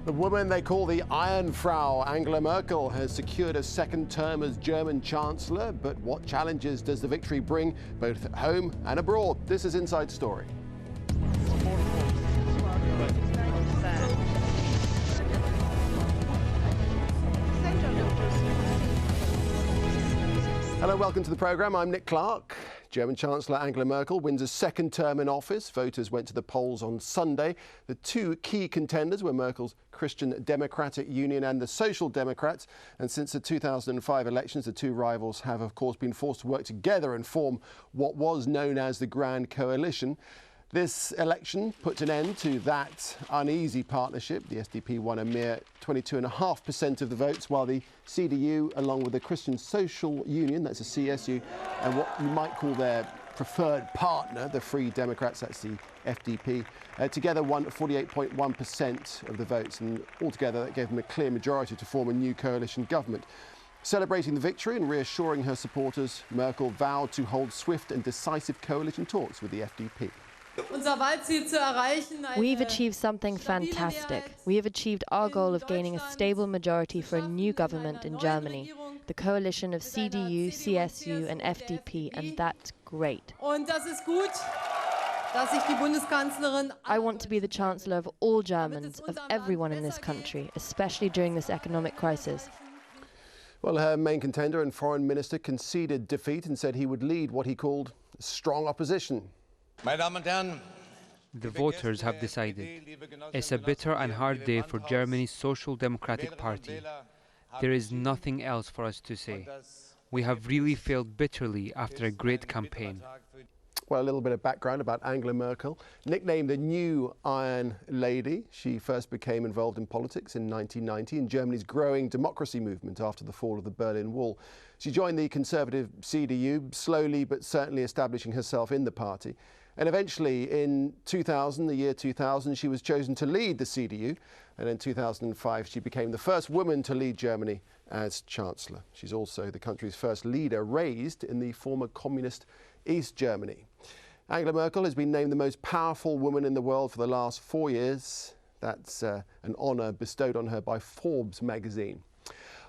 The woman they call the Iron Frau, Angela Merkel, has secured a second term as German Chancellor. But what challenges does the victory bring, both at home and abroad? This is Inside Story. Hello, welcome to the programme. I'm Nick Clark. German Chancellor Angela Merkel wins a second term in office. Voters went to the polls on Sunday. The two key contenders were Merkel's Christian Democratic Union and the Social Democrats. And since the 2005 elections, the two rivals have, of course, been forced to work together and form what was known as the Grand Coalition. This election put an end to that uneasy partnership. The SDP won a mere 22.5% of the votes, while the CDU, along with the Christian Social Union, that's the CSU, and what you might call their preferred partner, the Free Democrats, that's the FDP, together won 48.1% of the votes, and altogether that gave them a clear majority to form a new coalition government. Celebrating the victory and reassuring her supporters, Merkel vowed to hold swift and decisive coalition talks with the FDP. We've achieved something fantastic. We have achieved our goal of gaining a stable majority for a new government in Germany, the coalition of CDU, CSU and FDP, and that's great. I want to be the Chancellor of all Germans, of everyone in this country, especially during this economic crisis. Well, her main contender and foreign minister conceded defeat and said he would lead what he called strong opposition. The voters have decided. It's a bitter and hard day for Germany's Social Democratic Party. There is nothing else for us to say. We have really failed bitterly after a great campaign. Well, a little bit of background about Angela Merkel. Nicknamed the New Iron Lady, she first became involved in politics in 1990 in Germany's growing democracy movement after the fall of the Berlin Wall. She joined the conservative CDU, slowly but certainly establishing herself in the party. And eventually in 2000, the year 2000, she was chosen to lead the CDU. And in 2005, she became the first woman to lead Germany as Chancellor. She's also the country's first leader raised in the former communist East Germany. Angela Merkel has been named the most powerful woman in the world for the last 4 years. That's an honour bestowed on her by Forbes magazine.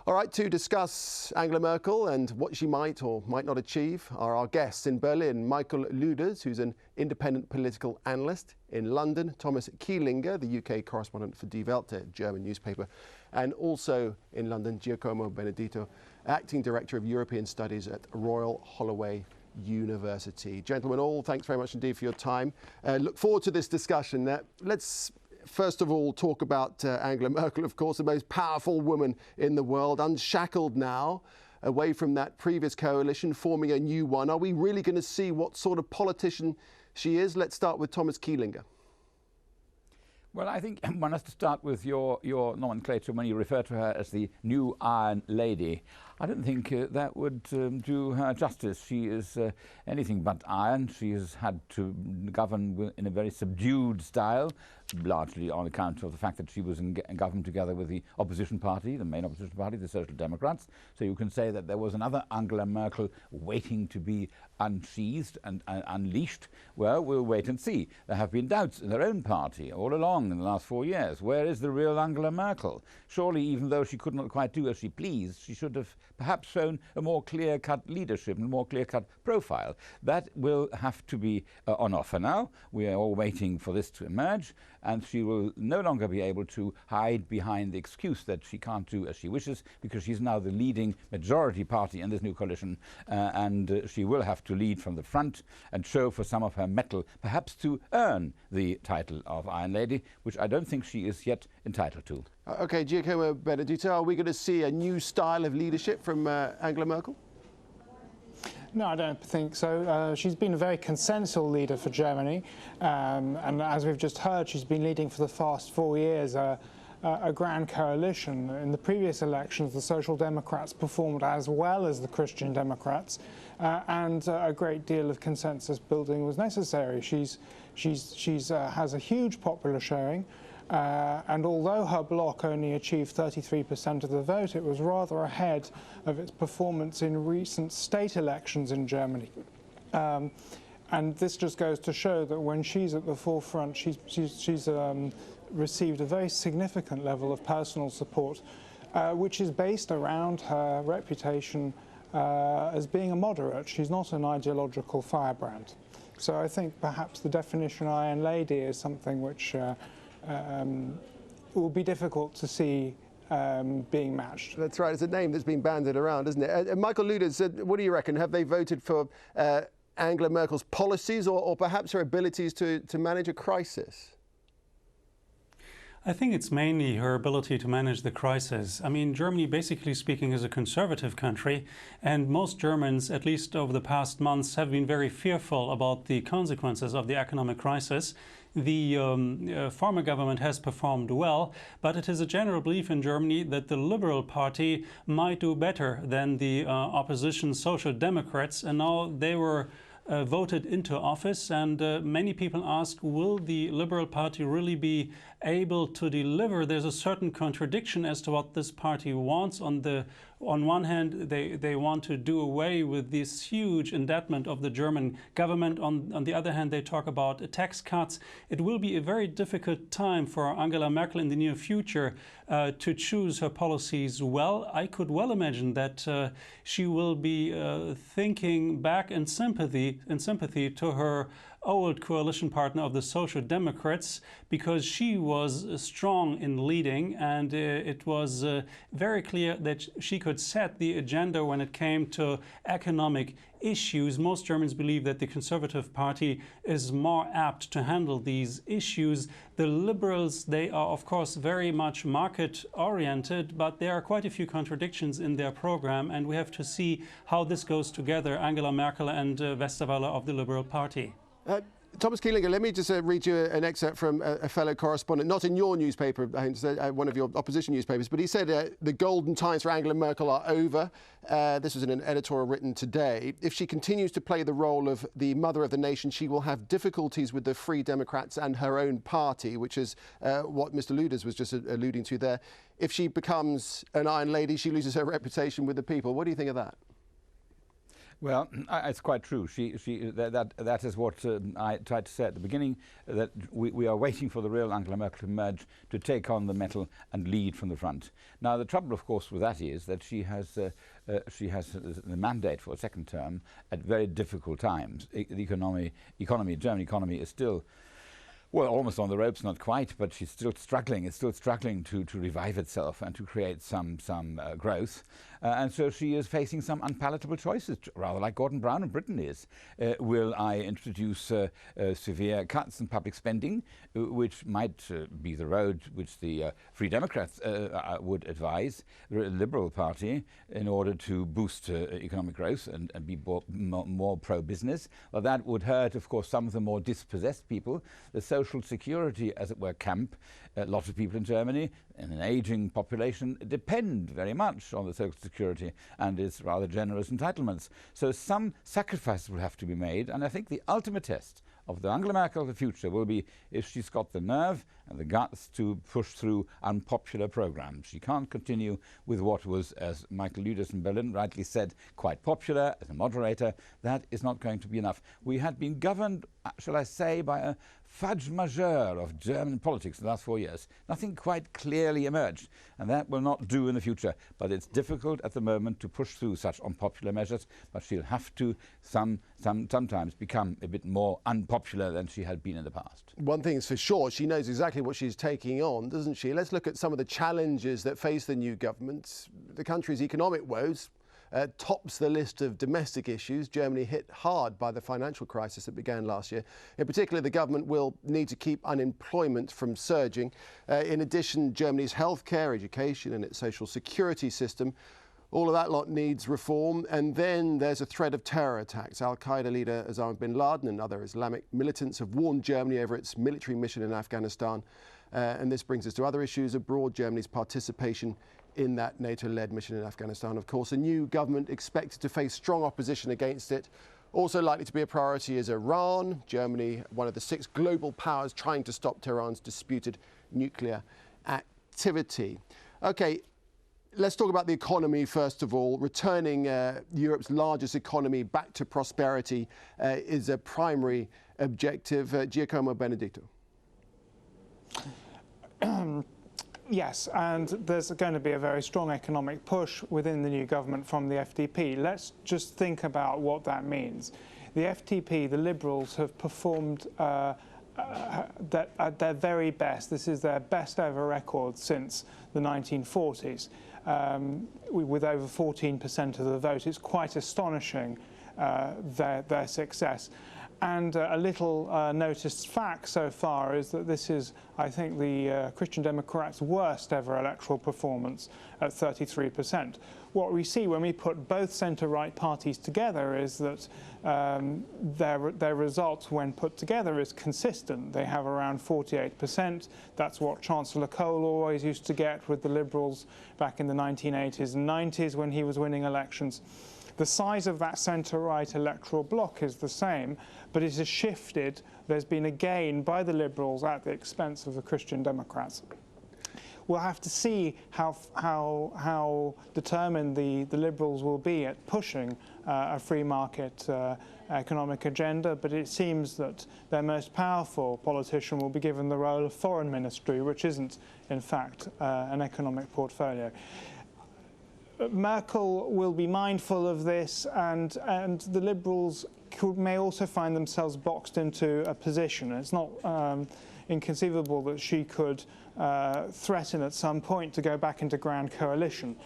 All right, to discuss Angela Merkel and what she might or might not achieve are our guests in Berlin, Michael Luders, who's an independent political analyst; in London, Thomas Kielinger, the UK correspondent for Die Welt, a German newspaper; and also in London, Giacomo Benedito, acting director of European Studies at Royal Holloway University. Gentlemen, all, thanks very much indeed for your time. Look forward to this discussion. Let's first of all talk about Angela Merkel, of course, the most powerful woman in the world, unshackled now, away from that previous coalition, forming a new one. Are we really going to see what sort of politician she is? Let's start with Thomas Kielinger. Well, I think one has to start with your nomenclature when you refer to her as the New Iron Lady. I don't think that would do her justice. She is anything but iron. She has had to govern in a very subdued style, largely on account of the fact that she was in government together with the opposition party, the main opposition party, the Social Democrats. So you can say that there was another Angela Merkel waiting to be unsheathed and unleashed. Well, we'll wait and see. There have been doubts in their own party all along in the last 4 years. Where is the real Angela Merkel? Surely, even though she could not quite do as she pleased, she should have perhaps shown a more clear-cut leadership and more clear-cut profile. That will have to be on offer now. We are all waiting for this to emerge, and she will no longer be able to hide behind the excuse that she can't do as she wishes, because she's now the leading majority party in this new coalition, and she will have to lead from the front and show for some of her mettle, perhaps to earn the title of Iron Lady, which I don't think she is yet entitled to. Okay, Giacomo Benedito, are we going to see a new style of leadership from Angela Merkel? No, I don't think so. She's been a very consensual leader for Germany, and as we've just heard, she's been leading for the past 4 years a grand coalition. In the previous elections, the Social Democrats performed as well as the Christian Democrats, and a great deal of consensus building was necessary. She's has a huge popular showing. And although her bloc only achieved 33% of the vote, it was rather ahead of its performance in recent state elections in Germany. And this just goes to show that when she's at the forefront, she's received a very significant level of personal support, which is based around her reputation as being a moderate. She's not an ideological firebrand. So I think perhaps the definition Iron Lady is something which will be difficult to see being matched. That's right. It's a name that's been bandied around, isn't it? Michael Luders, what do you reckon? Have they voted for Angela Merkel's policies or perhaps her abilities to manage a crisis? I think it's mainly her ability to manage the crisis. I mean, Germany, basically speaking, is a conservative country, and most Germans, at least over the past months, have been very fearful about the consequences of the economic crisis. The former government has performed well, but it is a general belief in Germany that the Liberal Party might do better than the opposition Social Democrats, and now they were voted into office, and many people ask, will the Liberal Party really be able to deliver? There's a certain contradiction as to what this party wants. On one hand, they want to do away with this huge indebtment of the German government. On the other hand, they talk about tax cuts. It will be a very difficult time for Angela Merkel in the near future to choose her policies well. I could well imagine that she will be thinking back in sympathy to her old coalition partner of the Social Democrats, because she was strong in leading, and it was very clear that she could set the agenda when it came to economic issues. Most Germans believe that the Conservative Party is more apt to handle these issues. The Liberals, they are of course very much market-oriented, but there are quite a few contradictions in their program, and we have to see how this goes together, Angela Merkel and Westerwelle of the Liberal Party. Thomas Kielinger, let me just read you an excerpt from a fellow correspondent, not in your newspaper, one of your opposition newspapers, but he said the golden times for Angela Merkel are over. This was in an editorial written today. If she continues to play the role of the mother of the nation, she will have difficulties with the Free Democrats and her own party, which is what Mr. Luders was just alluding to there. If she becomes an Iron Lady, she loses her reputation with the people. What do you think of that? Well, it's quite true. That is what I tried to say at the beginning, that we are waiting for the real Angela Merkel to emerge, to take on the metal and lead from the front. Now, the trouble, of course, with that is that she has the mandate for a second term at very difficult times. The German economy is still, well, almost on the ropes, not quite, but she's still struggling. It's still struggling to revive itself and to create some growth. And so she is facing some unpalatable choices, rather like Gordon Brown in Britain is. Will I introduce severe cuts in public spending, which might be the road which the Free Democrats would advise the Liberal Party in order to boost economic growth and be more pro-business? Well, that would hurt, of course, some of the more dispossessed people. The social security, as it were, camp. A lot of people in Germany, in an aging population, depend very much on the social security and its rather generous entitlements. So some sacrifices will have to be made, and I think the ultimate test of the Angela Merkel of the future will be if she's got the nerve and the guts to push through unpopular programs. She can't continue with what was, as Michael Luders in Berlin rightly said, quite popular as a moderator. That is not going to be enough. We had been governed, shall I say, by a fudge majeur of German politics in the last 4 years. Nothing quite clearly emerged, and that will not do in the future. But it's difficult at the moment to push through such unpopular measures, but she'll have to sometimes become a bit more unpopular than she had been in the past. One thing is for sure, she knows exactly what she's taking on, doesn't she? Let's look at some of the challenges that face the new government. The country's economic woes tops the list of domestic issues. Germany hit hard by the financial crisis that began last year. In particular, the government will need to keep unemployment from surging. In addition, Germany's healthcare, education and its social security system, all of that lot needs reform. And then there's a threat of terror attacks. Al-Qaeda leader Osama bin Laden and other Islamic militants have warned Germany over its military mission in Afghanistan. And this brings us to other issues abroad, Germany's participation in that NATO-led mission in Afghanistan. Of course, a new government expected to face strong opposition against it. Also likely to be a priority is Iran. Germany, one of the 6 global powers trying to stop Tehran's disputed nuclear activity. Okay, let's talk about the economy first of all. Returning Europe's largest economy back to prosperity is a primary objective. Giacomo Benedetto. Yes, and there's going to be a very strong economic push within the new government from the FDP. Let's just think about what that means. The FDP, the Liberals, have performed at their very best. This is their best ever record since the 1940s, with over 14% of the vote. It's quite astonishing, their success. And a little noticed fact so far is that this is, I think, the Christian Democrats' worst ever electoral performance at 33%. What we see when we put both centre-right parties together is that their results, when put together, is consistent. They have around 48%. That's what Chancellor Kohl always used to get with the Liberals back in the 1980s and 90s when he was winning elections. The size of that centre-right electoral bloc is the same, but it has shifted. There's been a gain by the Liberals at the expense of the Christian Democrats. We'll have to see how determined the Liberals will be at pushing a free market economic agenda, but it seems that their most powerful politician will be given the role of foreign ministry, which isn't, in fact, an economic portfolio. Merkel will be mindful of this, and the Liberals may also find themselves boxed into a position. It's not inconceivable that she could threaten at some point to go back into grand coalition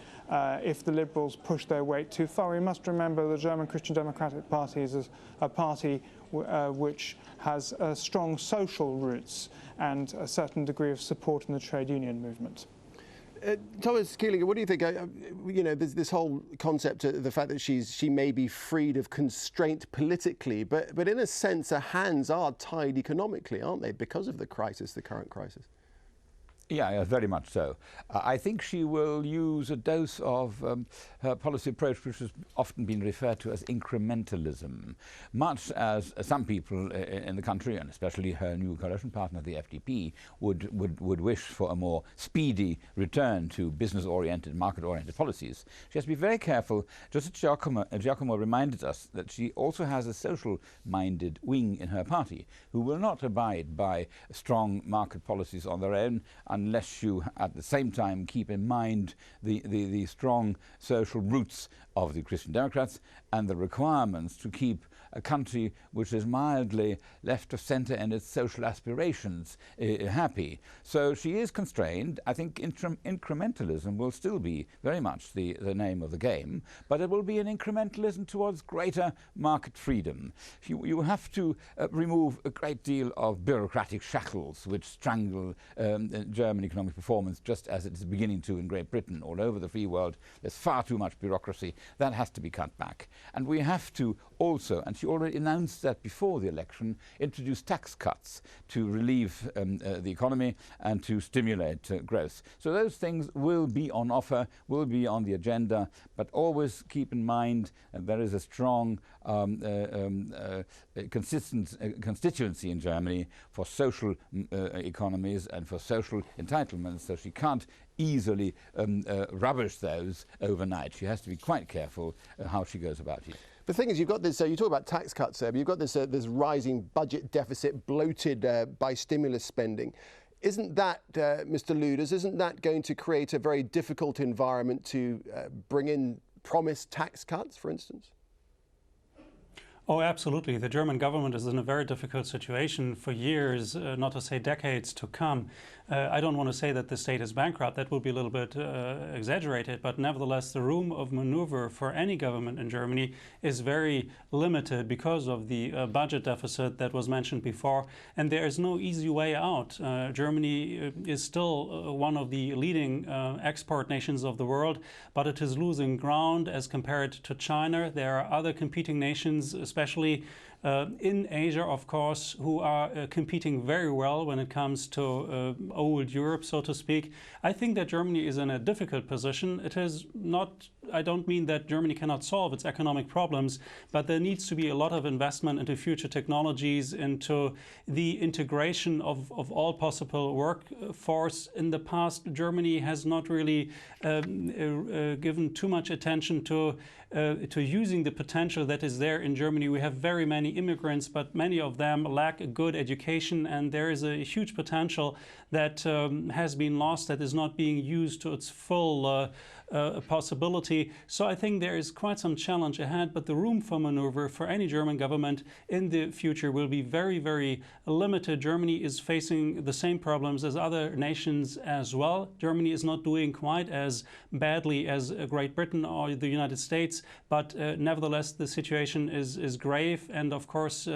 if the Liberals push their weight too far. We must remember the German Christian Democratic Party is a party which has strong social roots and a certain degree of support in the trade union movement. Thomas Keeling, what do you think? You know, there's this whole concept of the fact that she may be freed of constraint politically, but in a sense, her hands are tied economically, aren't they, because of the crisis, the current crisis? Yeah, very much so. I think she will use a dose of her policy approach, which has often been referred to as incrementalism, much as some people in the country, and especially her new coalition partner, the FDP, would wish for a more speedy return to business-oriented, market-oriented policies. She has to be very careful. Just as Giacomo reminded us that she also has a social-minded wing in her party who will not abide by strong market policies on their own, unless you at the same time keep in mind the strong social roots of the Christian Democrats and the requirements to keep a country which is mildly left of centre in its social aspirations happy. So she is constrained. I think incrementalism will still be very much the name of the game, but it will be an incrementalism towards greater market freedom. You have to remove a great deal of bureaucratic shackles which strangle German economic performance, just as it is beginning to in Great Britain. All over the free world, there's far too much bureaucracy. That has to be cut back. And we have to also, and she already announced that before the election, introduce tax cuts to relieve the economy and to stimulate growth. So those things will be on offer, will be on the agenda, but always keep in mind that there is a strong constituency in Germany for social economies and for social entitlements, so she can't easily rubbish those overnight. She has to be quite careful how she goes about it. The thing is, you've got this, you talk about tax cuts there, but you've got this rising budget deficit bloated by stimulus spending. Isn't that, Mr. Luders, isn't that going to create a very difficult environment to bring in promised tax cuts, for instance? Oh, absolutely. The German government is in a very difficult situation for years, not to say decades to come. I don't want to say that the state is bankrupt. That would be a little bit exaggerated. But nevertheless, the room of maneuver for any government in Germany is very limited because of the budget deficit that was mentioned before. And there is no easy way out. Germany is still one of the leading export nations of the world, but it is losing ground as compared to China. There are other competing nations, especially in Asia, of course, who are competing very well when it comes to old Europe, so to speak. I think that Germany is in a difficult position. It is not, I don't mean that Germany cannot solve its economic problems, but there needs to be a lot of investment into future technologies, into the integration of all possible workforce. In the past, Germany has not really given too much attention to using the potential that is there in Germany. We have very many Germany immigrants, but many of them lack a good education, and there is a huge potential that has been lost, that is not being used to its full possibility. So I think there is quite some challenge ahead, but the room for maneuver for any German government in the future will be very, very limited. Germany is facing the same problems as other nations as well. Germany is not doing quite as badly as Great Britain or the United States, but nevertheless the situation is grave, and of course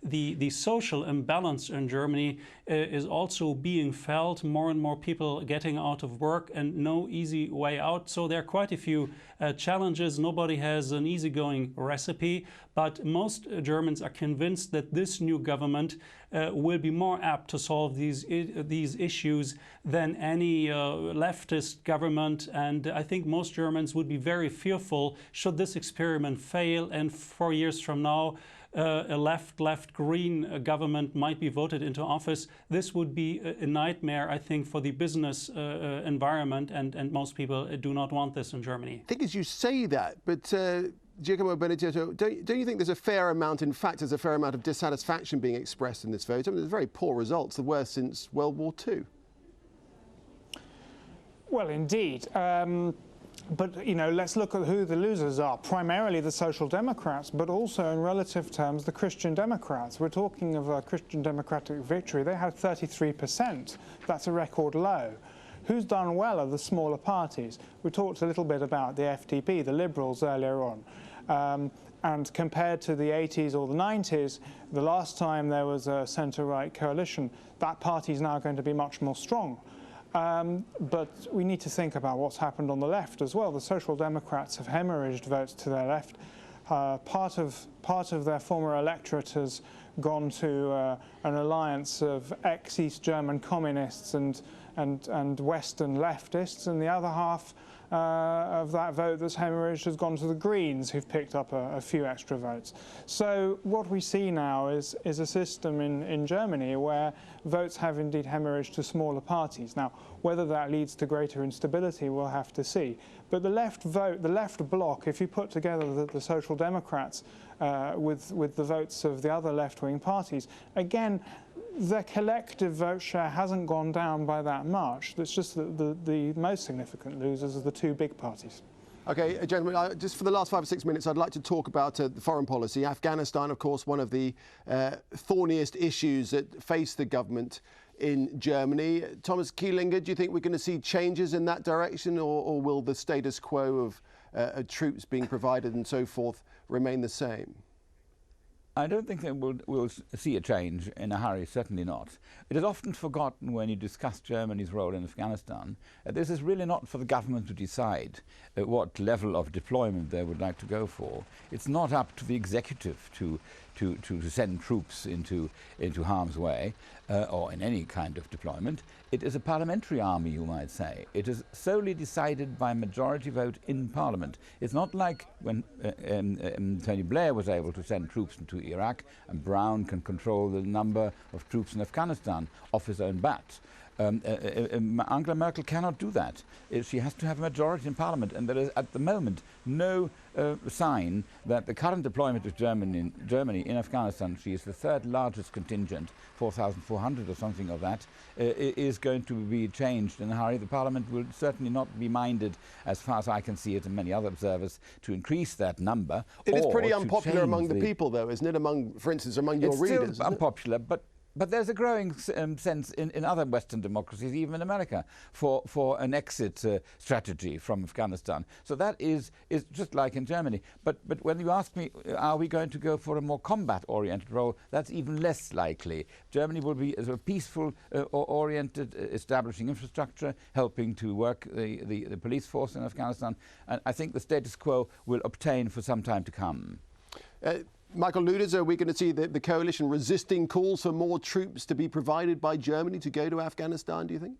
the social imbalance in Germany is also being felt. More and more people getting out of work and no easy way out. So there are quite a few challenges. Nobody has an easygoing recipe, but most Germans are convinced that this new government will be more apt to solve these issues than any leftist government. And I think most Germans would be very fearful should this experiment fail, and 4 years from now a left-green government might be voted into office. This would be a nightmare, I think, for the business environment, and most people do not want this in Germany. I think as you say that, but Giacomo Benedetto, don't you think there's a fair amount, in fact, there's a fair amount of dissatisfaction being expressed in this vote? I mean, there's very poor results, the worst since World War II. Well, indeed. But, you know, let's look at who the losers are. Primarily the Social Democrats, but also in relative terms the Christian Democrats. We're talking of a Christian Democratic victory. They had 33%. That's a record low. Who's done well are the smaller parties. We talked a little bit about the FDP, the Liberals, earlier on. And compared to the 80s or the 90s, the last time there was a centre-right coalition, that party is now going to be much more strong. But we need to think about what's happened on the left as well. The Social Democrats have hemorrhaged votes to their left. Part of their former electorate has gone to an alliance of ex-East German communists and Western leftists, and the other half of that vote that's hemorrhaged has gone to the Greens, who've picked up a few extra votes. So what we see now is a system in Germany where votes have indeed hemorrhaged to smaller parties. Now, whether that leads to greater instability, we'll have to see. But the left vote, the left bloc, if you put together the Social Democrats with the votes of the other left-wing parties, again, their collective vote share hasn't gone down by that much. It's just that the most significant losers are the two big parties. Okay, gentlemen, just for the last 5 or 6 minutes, I'd like to talk about the foreign policy. Afghanistan, of course, one of the thorniest issues that face the government in Germany. Thomas Kielinger, do you think we're going to see changes in that direction, or will the status quo of troops being provided and so forth remain the same? I don't think that we'll see a change in a hurry, certainly not. It is often forgotten when you discuss Germany's role in Afghanistan. This is really not for the government to decide what level of deployment they would like to go for. It's not up to the executive to send troops into harm's way or in any kind of deployment. It is a parliamentary army, you might say. It is solely decided by majority vote in Parliament. It's not like when Tony Blair was able to send troops into Iraq, and Brown can control the number of troops in Afghanistan off his own bat. Angela Merkel cannot do that. She has to have a majority in Parliament, and there is at the moment no sign that the current deployment of Germany in Afghanistan, she is the third largest contingent, 4,400 or something of that, is going to be changed in a hurry. The Parliament will certainly not be minded, as far as I can see it and many other observers, to increase that number. It is pretty unpopular among the people, though, isn't it? For instance, among your readers. It's still unpopular, but there's a growing sense in other Western democracies, even in America, for an exit strategy from Afghanistan. So that is just like in Germany. But when you ask me, are we going to go for a more combat-oriented role, that's even less likely. Germany will be sort of peaceful-oriented, establishing infrastructure, helping to work the police force in Afghanistan. And I think the status quo will obtain for some time to come. Michael Luders, are we going to see the coalition resisting calls for more troops to be provided by Germany to go to Afghanistan, do you think?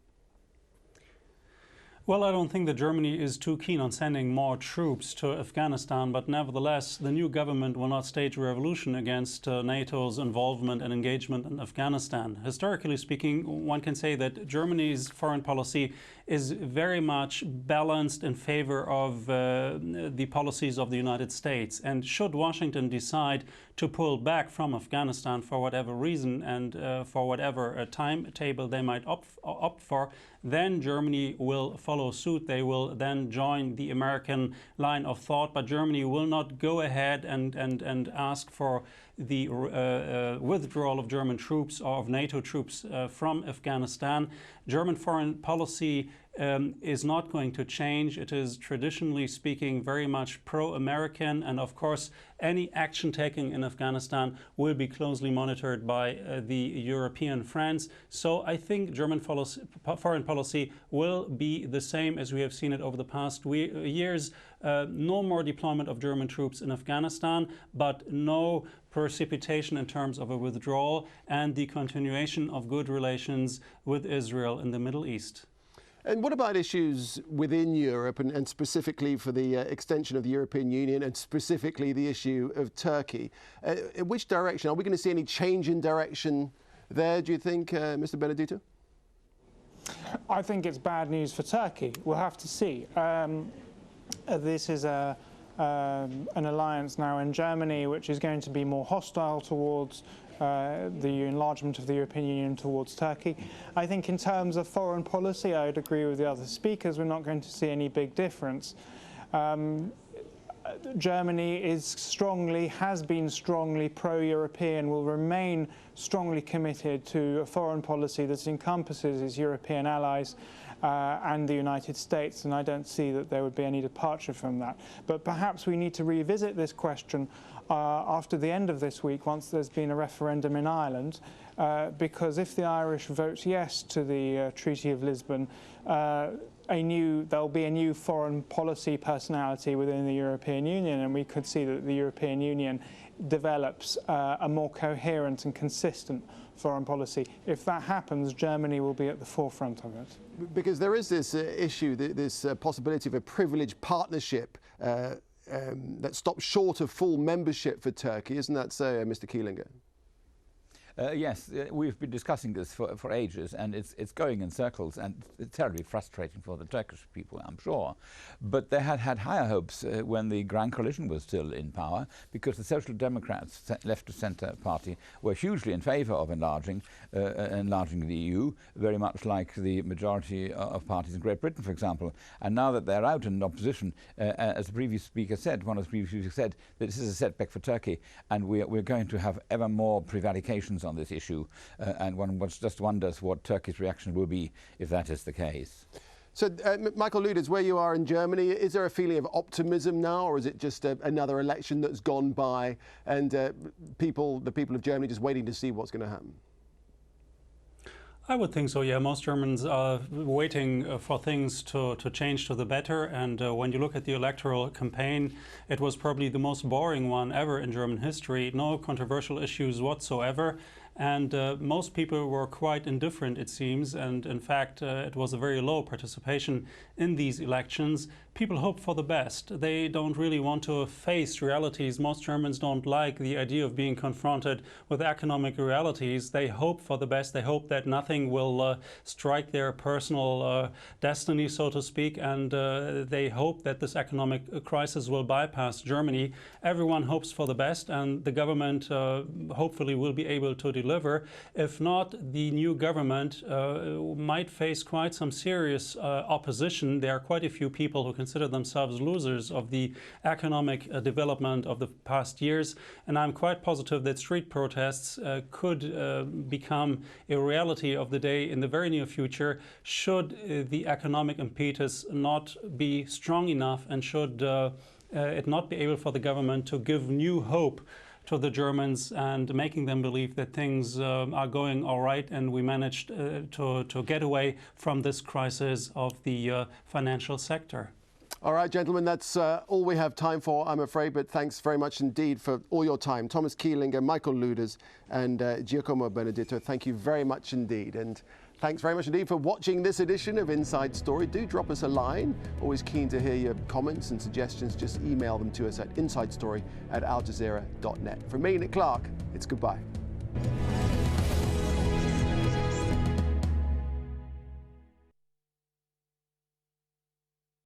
Well, I don't think that Germany is too keen on sending more troops to Afghanistan, but nevertheless, the new government will not stage a revolution against NATO's involvement and engagement in Afghanistan. Historically speaking, one can say that Germany's foreign policy is very much balanced in favor of the policies of the United States. And should Washington decide to pull back from Afghanistan for whatever reason and for whatever timetable they might opt for, then Germany will follow suit. They will then join the American line of thought, but Germany will not go ahead and ask for the withdrawal of German troops or of NATO troops from Afghanistan. German foreign policy is not going to change. It is traditionally speaking very much pro-American, and of course any action taken in Afghanistan will be closely monitored by the European friends. So I think German foreign policy will be the same as we have seen it over the past years. No more deployment of German troops in Afghanistan, but no precipitation in terms of a withdrawal, and the continuation of good relations with Israel in the Middle East. And what about issues within Europe and specifically for the extension of the European Union and specifically the issue of Turkey? In which direction? Are we going to see any change in direction there, do you think, Mr. Benedetto? I think it's bad news for Turkey. We'll have to see. This is an alliance now in Germany which is going to be more hostile towards the enlargement of the European Union towards Turkey. I think in terms of foreign policy, I would agree with the other speakers. We're not going to see any big difference. Germany has been strongly pro-European, will remain strongly committed to a foreign policy that encompasses its European allies and the United States, and I don't see that there would be any departure from that. But perhaps we need to revisit this question after the end of this week, once there's been a referendum in Ireland, because if the Irish vote yes to the Treaty of Lisbon, there'll be a new foreign policy personality within the European Union, and we could see that the European Union develops a more coherent and consistent foreign policy. If that happens, Germany will be at the forefront of it. Because there is this issue, this possibility of a privileged partnership that stops short of full membership for Turkey. Isn't that so, Mr. Kielinger? Yes, we've been discussing this for ages, and it's going in circles, and it's terribly frustrating for the Turkish people, I'm sure. But they had higher hopes when the Grand Coalition was still in power, because the Social Democrats, left-to-centre party, were hugely in favour of enlarging the EU, very much like the majority of parties in Great Britain, for example. And now that they're out in opposition, as the previous speaker said, one of the previous speakers said, that this is a setback for Turkey, and we're going to have ever more prevarications on this issue, and one just wonders what Turkey's reaction will be if that is the case. So, Michael Luders, where you are in Germany, is there a feeling of optimism now, or is it just another election that's gone by and the people of Germany just waiting to see what's going to happen? I would think so, yeah. Most Germans are waiting for things to change to the better, and when you look at the electoral campaign, it was probably the most boring one ever in German history. No controversial issues whatsoever, and most people were quite indifferent, it seems, and in fact it was a very low participation in these elections. People hope for the best. They don't really want to face realities. Most Germans don't like the idea of being confronted with economic realities. They hope for the best. They hope that nothing will strike their personal destiny, so to speak, and they hope that this economic crisis will bypass Germany. Everyone hopes for the best, and the government hopefully will be able to deliver. If not, the new government might face quite some serious opposition. There are quite a few people who consider themselves losers of the economic development of the past years, and I'm quite positive that street protests could become a reality of the day in the very near future, should the economic impetus not be strong enough, and should it not be able for the government to give new hope to the Germans and making them believe that things are going all right, and we managed to get away from this crisis of the financial sector. All right, gentlemen, that's all we have time for, I'm afraid, but thanks very much indeed for all your time. Thomas Kielinger, Michael Luders and Giacomo Benedetto, thank you very much indeed. And Thanks very much indeed for watching this edition of Inside Story. Do drop us a line. Always keen to hear your comments and suggestions. Just email them to us at insidestory@aljazeera.net. From me, Nick Clark, it's goodbye.